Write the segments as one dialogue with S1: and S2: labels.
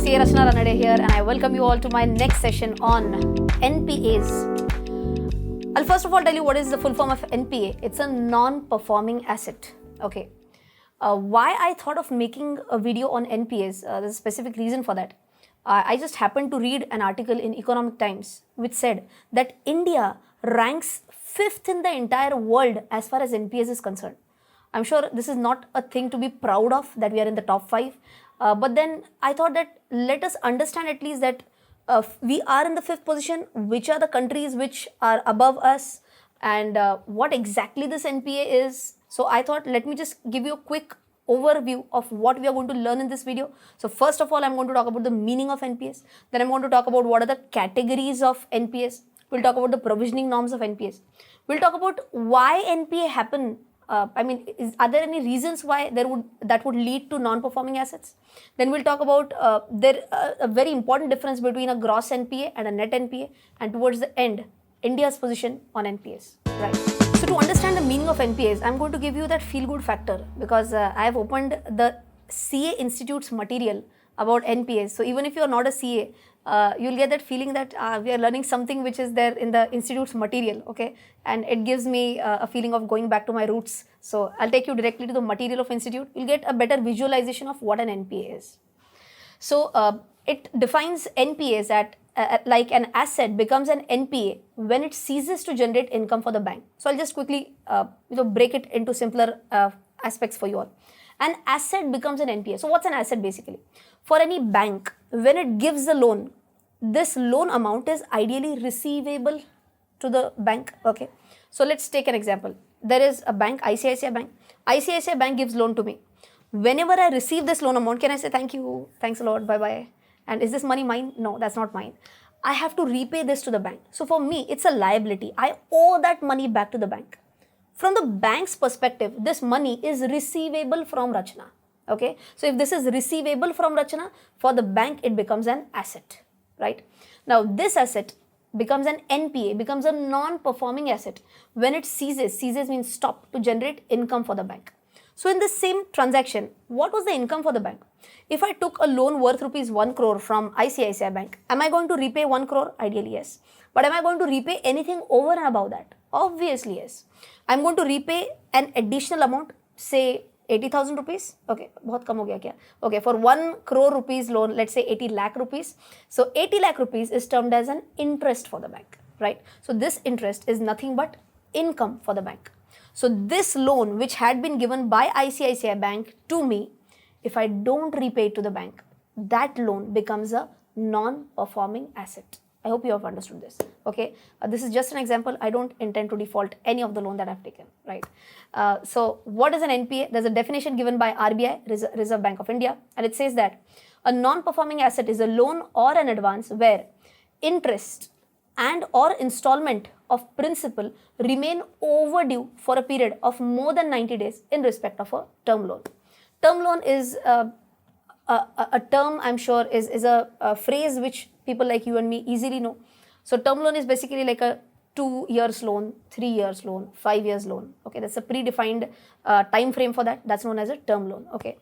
S1: CA Ranade here, and I welcome you all to my next session on NPAs. I'll first of all tell you what is the full form of NPA. It's a non-performing asset. Okay. Why I thought of making a video on NPAs, there's a specific reason for that. I just happened to read an article in Economic Times which said that India ranks 5th in the entire world as far as NPAs is concerned. I'm sure this is not a thing to be proud of that we are in the top 5. But then I thought that let us understand at least that we are in the 5th position, which are the countries which are above us, and what exactly this NPA is. So I thought let me just give you a quick overview of what we are going to learn in this video. So first of all, I'm going to talk about the meaning of NPAs. Then I'm going to talk about what are the categories of NPAs. We'll talk about the provisioning norms of NPAs. We'll talk about why NPA happen. Are there any reasons why that would lead to non-performing assets? Then we'll talk about a very important difference between a gross NPA and a net NPA, and towards the end, India's position on NPAs. Right. So to understand the meaning of NPAs, I'm going to give you that feel-good factor because I have opened the CA Institute's material about NPAs. So even if you're not a CA, you'll get that feeling that we are learning something which is there in the institute's material, okay? And it gives me a feeling of going back to my roots. So I'll take you directly to the material of institute. You'll get a better visualization of what an NPA is. So it defines NPAs like an asset becomes an NPA when it ceases to generate income for the bank. So I'll just quickly break it into simpler aspects for you all. An asset becomes an NPA. So what's an asset basically? For any bank, when it gives the loan, this loan amount is ideally receivable to the bank. Okay. So let's take an example. There is a bank, ICICI Bank. ICICI Bank gives loan to me. Whenever I receive this loan amount, can I say thank you, thanks a lot, bye-bye? And is this money mine? No, that's not mine. I have to repay this to the bank. So for me, it's a liability. I owe that money back to the bank. From the bank's perspective, this money is receivable from Rachana. Okay. So if this is receivable from Rachana, for the bank, it becomes an asset, right? Now, this asset becomes an NPA, becomes a non-performing asset when it ceases means stop, to generate income for the bank. So in this same transaction, what was the income for the bank? If I took a loan worth rupees 1 crore from ICICI Bank, am I going to repay 1 crore? Ideally, yes. But am I going to repay anything over and above that? Obviously, yes. I'm going to repay an additional amount, say 80,000 rupees. Okay, बहुत कम हो गया क्या? Okay, for 1 crore rupees loan, let's say 80 lakh rupees. So 80 lakh rupees is termed as an interest for the bank, right? So this interest is nothing but income for the bank. So this loan which had been given by ICICI Bank to me, if I don't repay it to the bank, that loan becomes a non-performing asset. I hope you have understood this. Okay, this is just an example. I don't intend to default any of the loan that I've taken, right? So what is an NPA? There's a definition given by RBI, Reserve Bank of India, and it says that a non-performing asset is a loan or an advance where interest and or installment of principal remain overdue for a period of more than 90 days in respect of a term loan. Term loan is a term, I'm sure, is a phrase which people like you and me easily know. So term loan is basically like a 2 years loan, 3 years loan, 5 years loan. Okay, that's a predefined time frame for that. That's known as a term loan. Okay.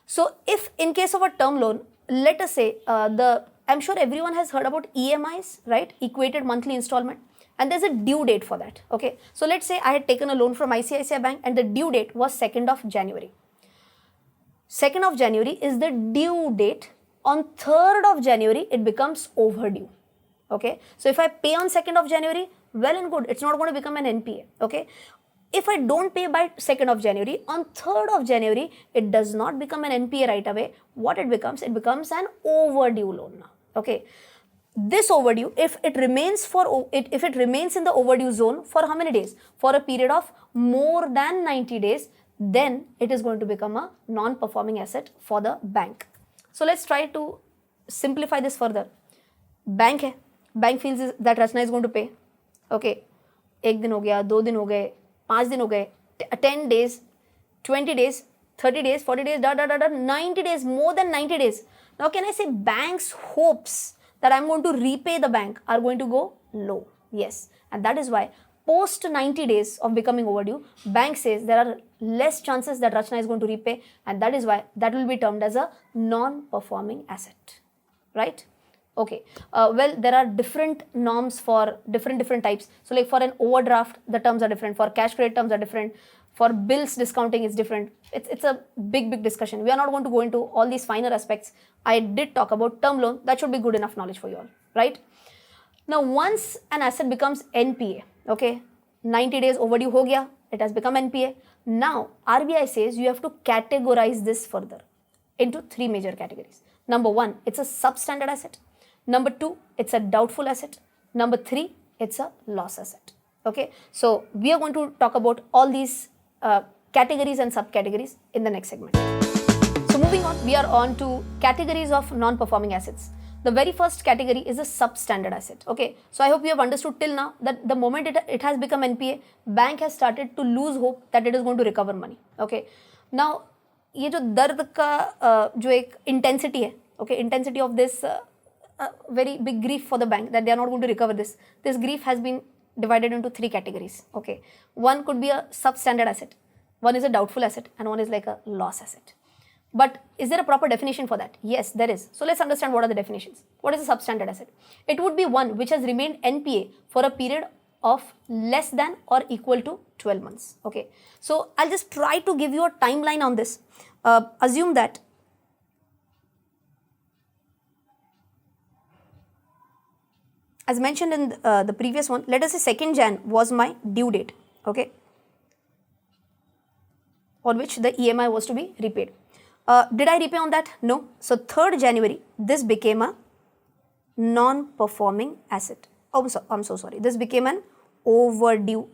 S1: So if in case of a term loan, let us say I'm sure everyone has heard about EMIs, right? Equated monthly installment. And there's a due date for that. Okay. So let's say I had taken a loan from ICICI Bank and the due date was 2nd of January. 2nd of January is the due date. On 3rd of January, it becomes overdue. Okay. So if I pay on 2nd of January, well and good, it's not going to become an NPA. Okay. If I don't pay by 2nd of January, on 3rd of January, it does not become an NPA right away. What it becomes an overdue loan now. Okay. This overdue, if it remains in the overdue zone for how many days? For a period of more than 90 days, then it is going to become a non-performing asset for the bank. So let's try to simplify this further. Bank feels that Rachana is going to pay. Okay, 1 दिन हो गया, 2 दिन हो गए, 5 दिन हो गए, 10 days, 20 days, 30 days, 40 days, 90 days, more than 90 days. Now can I say bank's hopes that I'm going to repay the bank are going to go low? Yes, and that is why post 90 days of becoming overdue, bank says there are less chances that Rachana is going to repay, and that is why that will be termed as a non-performing asset. right? Okay, well, there are different norms for different types. So like for an overdraft, the terms are different. For cash credit, terms are different. For bills discounting is different. It's a big discussion. We are not going to go into all these finer aspects. I did talk about term loan. That should be good enough knowledge for you all, right? Now, once an asset becomes NPA, okay, 90 days overdue ho gaya, it has become NPA. Now, RBI says you have to categorize this further into three major categories. Number one, it's a substandard asset. Number two, it's a doubtful asset. Number three, it's a loss asset. Okay, so we are going to talk about all these categories and subcategories in the next segment. So moving on, we are on to categories of non-performing assets. The very first category is a substandard asset. Okay, so I hope you have understood till now that the moment it has become NPA, bank has started to lose hope that it is going to recover money. Okay, now ये जो दर्द का जो एक intensity है, okay, intensity of this very big grief for the bank that they are not going to recover this. This grief has been divided into three categories. Okay, one could be a substandard asset, one is a doubtful asset, and one is like a loss asset. But is there a proper definition for that? Yes, there is. So let's understand what are the definitions. What is a substandard asset? It would be one which has remained NPA for a period of less than or equal to 12 months. Okay, so I'll just try to give you a timeline on this. Assume that as mentioned in the previous one, let us say 2nd Jan was my due date, okay, on which the EMI was to be repaid. Did I repay on that? No. So 3rd January, this became a non-performing asset. Oh, I'm so sorry. This became an overdue.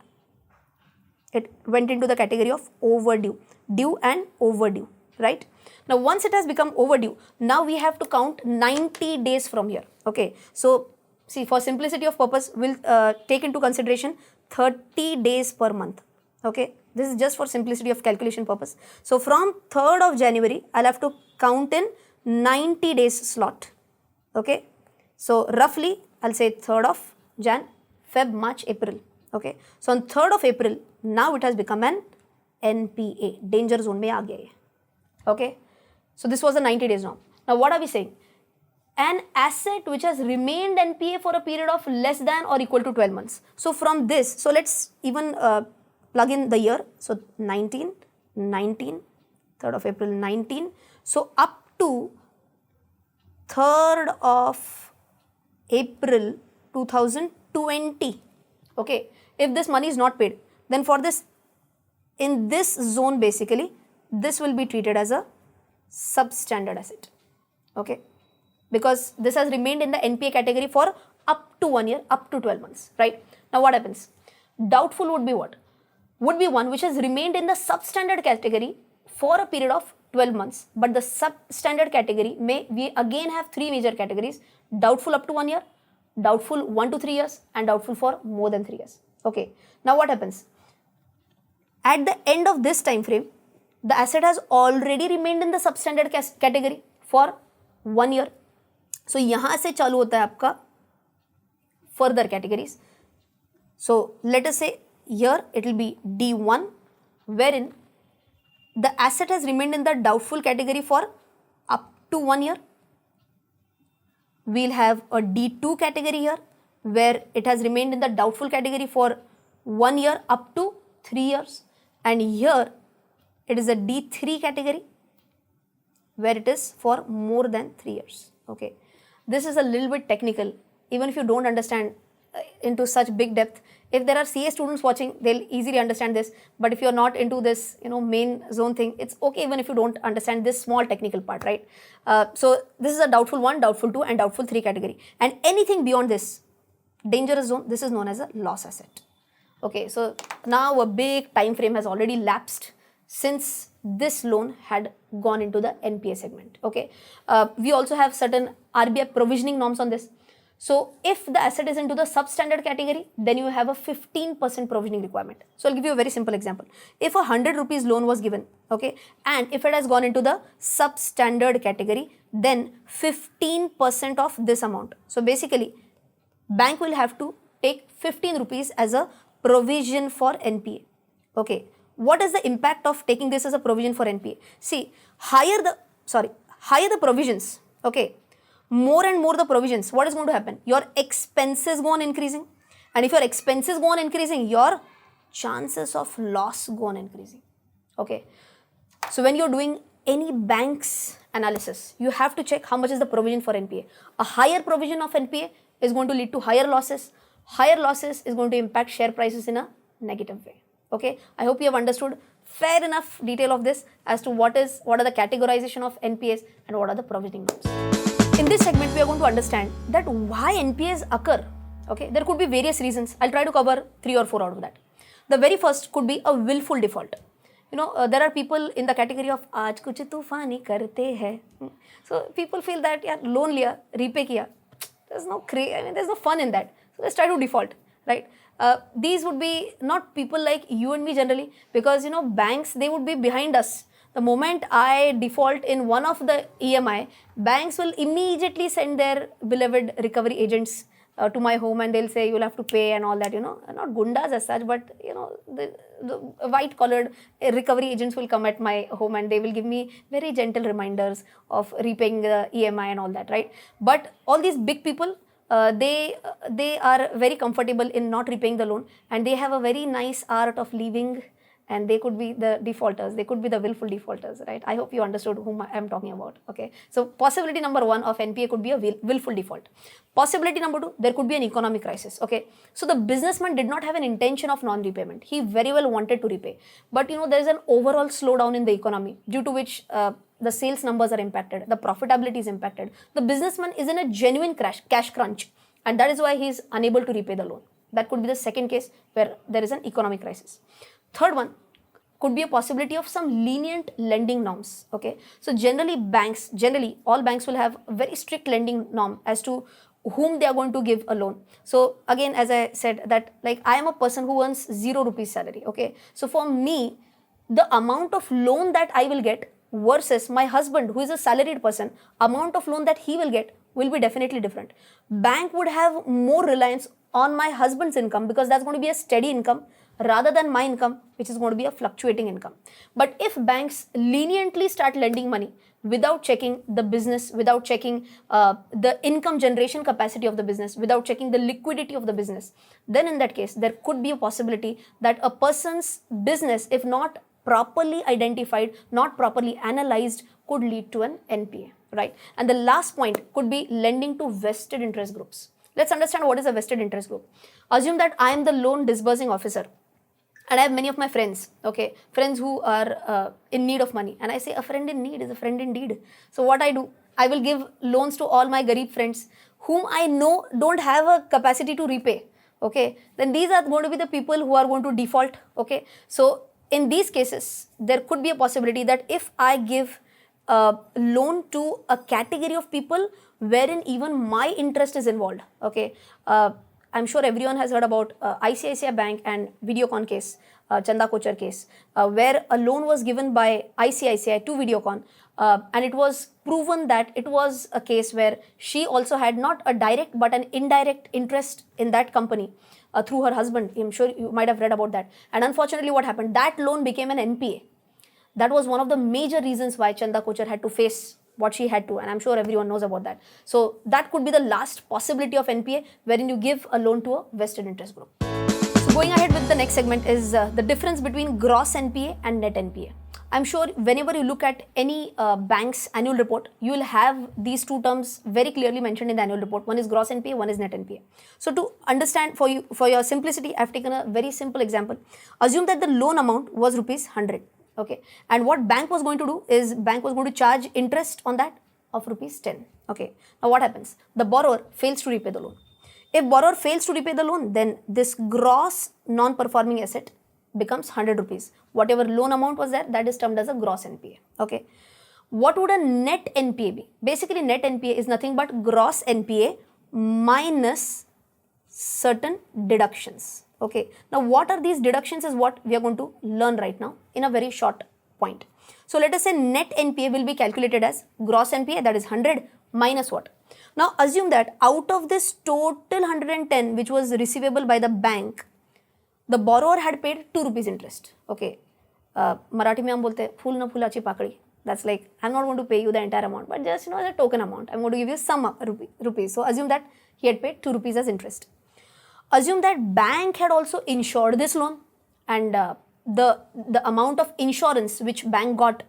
S1: It went into the category of overdue, due and overdue, right? Now, once it has become overdue, now we have to count 90 days from here. Okay. So, see, for simplicity of purpose, we'll take into consideration 30 days per month. Okay. This is just for simplicity of calculation purpose. So, from 3rd of January, I'll have to count in 90 days slot. Okay. So, roughly, I'll say 3rd of Jan, Feb, March, April. Okay. So, on 3rd of April, now it has become an NPA. Danger zone mein aa gaya hai. Okay. So, this was the 90 days now. Now, what are we saying? An asset which has remained NPA for a period of less than or equal to 12 months. So, from this, so let's even plug in the year. So, 19, 3rd of April 19. So, up to 3rd of April 2020. Okay. If this money is not paid, then for this, in this zone basically, this will be treated as a substandard asset. Okay. Because this has remained in the NPA category for up to 1 year, up to 12 months, right? Now, what happens? Doubtful would be what? Would be one which has remained in the substandard category for a period of 12 months. But the substandard category we again have three major categories: doubtful up to 1 year, doubtful 1 to 3 years, and doubtful for more than 3 years. Okay. Now, what happens? At the end of this time frame, the asset has already remained in the substandard category for 1 year. So, यहाँ से चालू होता है आपका further categories. So, let us say here it will be D1, wherein the asset has remained in the doubtful category for up to 1 year. We'll have a D2 category here, where it has remained in the doubtful category for 1 year up to 3 years. And here it is a D3 category, where it is for more than 3 years. Okay. This is a little bit technical, even if you don't understand into such big depth. If there are CA students watching, they'll easily understand this. But if you're not into this, main zone thing, it's okay even if you don't understand this small technical part, right? So this is a doubtful 1, doubtful 2, and doubtful 3 category. And anything beyond this, dangerous zone, this is known as a loss asset. Okay, so now a big time frame has already lapsed since this loan had gone into the NPA segment. Okay, we also have certain RBI provisioning norms on this. So if the asset is into the substandard category, then you have a 15% provisioning requirement. So I'll give you a very simple example. If 100 rupees loan was given, okay, and if it has gone into the substandard category, then 15% of this amount. So basically, bank will have to take 15 rupees as a provision for NPA. Okay. What is the impact of taking this as a provision for NPA? See, higher the provisions, okay, more and more the provisions, what is going to happen? Your expenses go on increasing. And if your expenses go on increasing, your chances of loss go on increasing. Okay. So when you're doing any bank's analysis, you have to check how much is the provision for NPA. A higher provision of NPA is going to lead to higher losses. Higher losses is going to impact share prices in a negative way. Okay. I hope you have understood fair enough detail of this as to what are the categorization of NPAs and what are the provisioning norms. In this segment, we are going to understand that why NPAs occur. Okay, there could be various reasons. I'll try to cover 3 or 4 out of that. The very first could be a willful default. There are people in the category of aaj kuch tufani karte hai. So people feel that yaar loan liya, repay kiya. There's no fun in that. So let's try to default, right? These would be not people like you and me generally, because banks, they would be behind us. The moment I default in one of the EMI, banks will immediately send their beloved recovery agents to my home, and they'll say you'll have to pay and all that, not gundas as such, but the white collared recovery agents will come at my home and they will give me very gentle reminders of repaying the EMI and all that, right? But all these big people, they are very comfortable in not repaying the loan, and they have a very nice art of leaving, and they could be the defaulters, they could be the willful defaulters, right? I hope you understood whom I am talking about. Okay, so possibility number 1 of NPA could be a willful default. Possibility number 2, there could be an economic crisis. Okay, so the businessman did not have an intention of non-repayment. He very well wanted to repay, but there is an overall slowdown in the economy, due to which the sales numbers are impacted, the profitability is impacted. The businessman is in a genuine cash crunch, and that is why he is unable to repay the loan. That could be the second case where there is an economic crisis. Third one could be a possibility of some lenient lending norms. Okay, so generally all banks will have a very strict lending norm as to whom they are going to give a loan. So again, as I said, that like I am a person who earns 0 rupees salary. Okay, so for me, the amount of loan that I will get versus my husband, who is a salaried person, amount of loan that he will get will be definitely different. Bank would have more reliance on my husband's income, because that's going to be a steady income, rather than my income, which is going to be a fluctuating income. But if banks leniently start lending money without checking the business, without checking the income generation capacity of the business, without checking the liquidity of the business, then in that case, there could be a possibility that a person's business, if not properly identified, not properly analyzed, could lead to an NPA, right? And the last point could be lending to vested interest groups. Let's understand what is a vested interest group. Assume that I am the loan disbursing officer, and I have many of my friends, okay, friends who are in need of money, and I say a friend in need is a friend indeed. So what I do, I will give loans to all my garib friends whom I know don't have a capacity to repay. Okay, then these are going to be the people who are going to default. Okay, so in these cases, there could be a possibility that if I give a loan to a category of people wherein even my interest is involved, okay, I'm sure everyone has heard about ICICI Bank and Videocon case, Chanda Kochar case, where a loan was given by ICICI to Videocon, and it was proven that it was a case where she also had not a direct but an indirect interest in that company through her husband. I'm sure you might have read about that. And unfortunately, what happened? That loan became an NPA. That was one of the major reasons why Chanda Kochar had to face what she had to, and I'm sure everyone knows about that. So that could be the last possibility of NPA, wherein you give a loan to a vested interest group. So going ahead with the next segment is the difference between gross NPA and net NPA. I'm sure whenever you look at any bank's annual report, you will have these two terms very clearly mentioned in the annual report. One is gross NPA, one is net NPA. So to understand for your simplicity, I've taken a very simple example. Assume that the loan amount was rupees 100. Okay, and what bank was going to do is bank was going to charge interest on that of rupees 10. Okay, now what happens? The borrower fails to repay the loan. If borrower fails to repay the loan, then this gross non-performing asset becomes 100 rupees. Whatever loan amount was there, that is termed as a gross NPA. Okay, what would a net NPA be? Basically, net NPA is nothing but gross NPA minus certain deductions. Okay, now what are these deductions is what we are going to learn right now in a very short point. So let us say net NPA will be calculated as gross NPA, that is 100 minus what? Now assume that out of this total 110 which was receivable by the bank, the borrower had paid 2 rupees interest. Okay, Marathi में हम बोलते हैं फूल न फुलाची पाकळी, That's like, I'm not going to pay you the entire amount, but just, the token amount. I'm going to give you some rupees. So assume that he had paid 2 rupees as interest. Assume that bank had also insured this loan, and the amount of insurance which bank got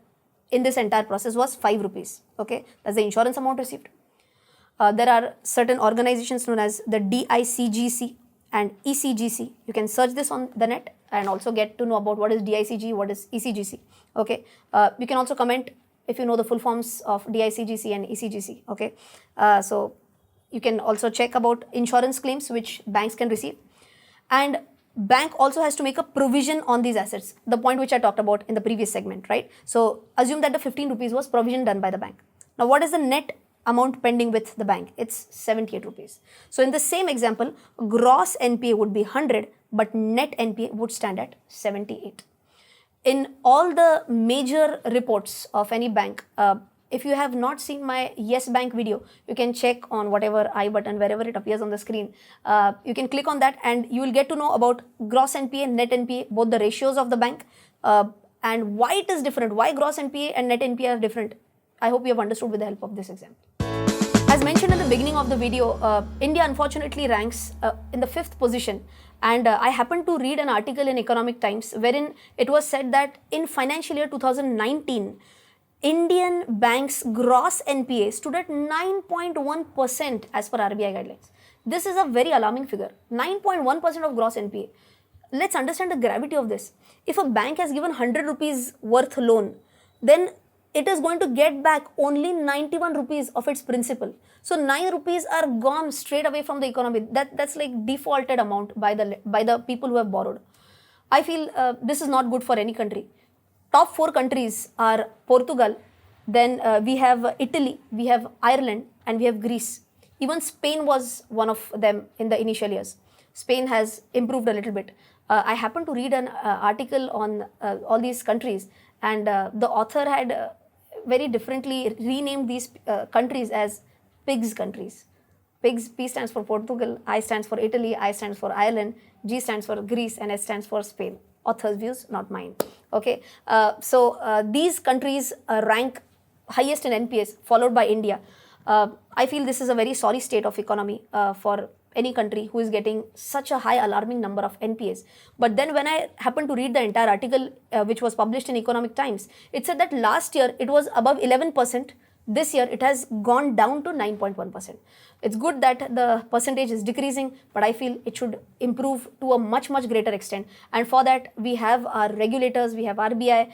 S1: in this entire process was 5 rupees. Okay, that's the insurance amount received. There are certain organizations known as the DICGC and ECGC. You can search this on the net and also get to know about what is DICG, what is ECGC. Okay, you can also comment if you know the full forms of DICGC and ECGC. Okay, so you can also check about insurance claims which banks can receive, and bank also has to make a provision on these assets, the point which I talked about in the previous segment, right? So assume that the 15 rupees was provision done by the bank. Now what is the net amount pending with the bank? It's 78 rupees. So in the same example, gross NPA would be 100, but net NPA would stand at 78. In all the major reports of any bank, if you have not seen my Yes Bank video, you can check on whatever I button, wherever it appears on the screen. You can click on that and you will get to know about gross NPA, net NPA, both the ratios of the bank, and why it is different, why gross NPA and net NPA are different. I hope you have understood with the help of this example. As mentioned in the beginning of the video, India unfortunately ranks in the 5th position, and I happened to read an article in Economic Times wherein it was said that in financial year 2019, Indian banks' gross NPA stood at 9.1% as per RBI guidelines. This is a very alarming figure, 9.1% of gross NPA. Let's understand the gravity of this. If a bank has given 100 rupees worth loan, then it is going to get back only 91 rupees of its principal. So 9 rupees are gone straight away from the economy. That's like defaulted amount by the people who have borrowed. I feel this is not good for any country. Top 4 countries are Portugal, then we have Italy, we have Ireland, and we have Greece. Even Spain was one of them in the initial years. Spain has improved a little bit. I happened to read an article on all these countries, and the author had very differently renamed these countries as PIGS countries. PIGS, P stands for Portugal, I stands for Italy, I stands for Ireland, G stands for Greece, and S stands for Spain. Author's views, not mine. Okay, so these countries rank highest in NPAs, followed by India. I feel this is a very sorry state of economy for any country who is getting such a high alarming number of NPAs. But then when I happened to read the entire article which was published in Economic Times, it said that last year it was above 11%. This year it has gone down to 9.1%. It's good that the percentage is decreasing, but I feel it should improve to a much greater extent. And for that, we have our regulators, we have RBI.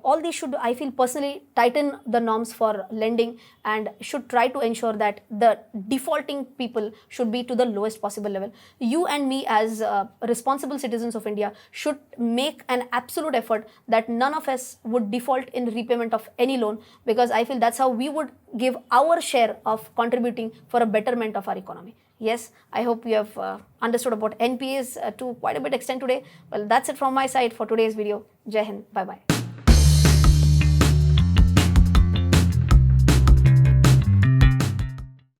S1: All these should, I feel personally, tighten the norms for lending and should try to ensure that the defaulting people should be to the lowest possible level. You and me as responsible citizens of India should make an absolute effort that none of us would default in repayment of any loan, because I feel that's how we would give our share of contributing for a betterment of our economy. Yes, I hope you have understood about NPAs to quite a bit extent today. Well, that's it from my side for today's video. Jai Hind. Bye-bye.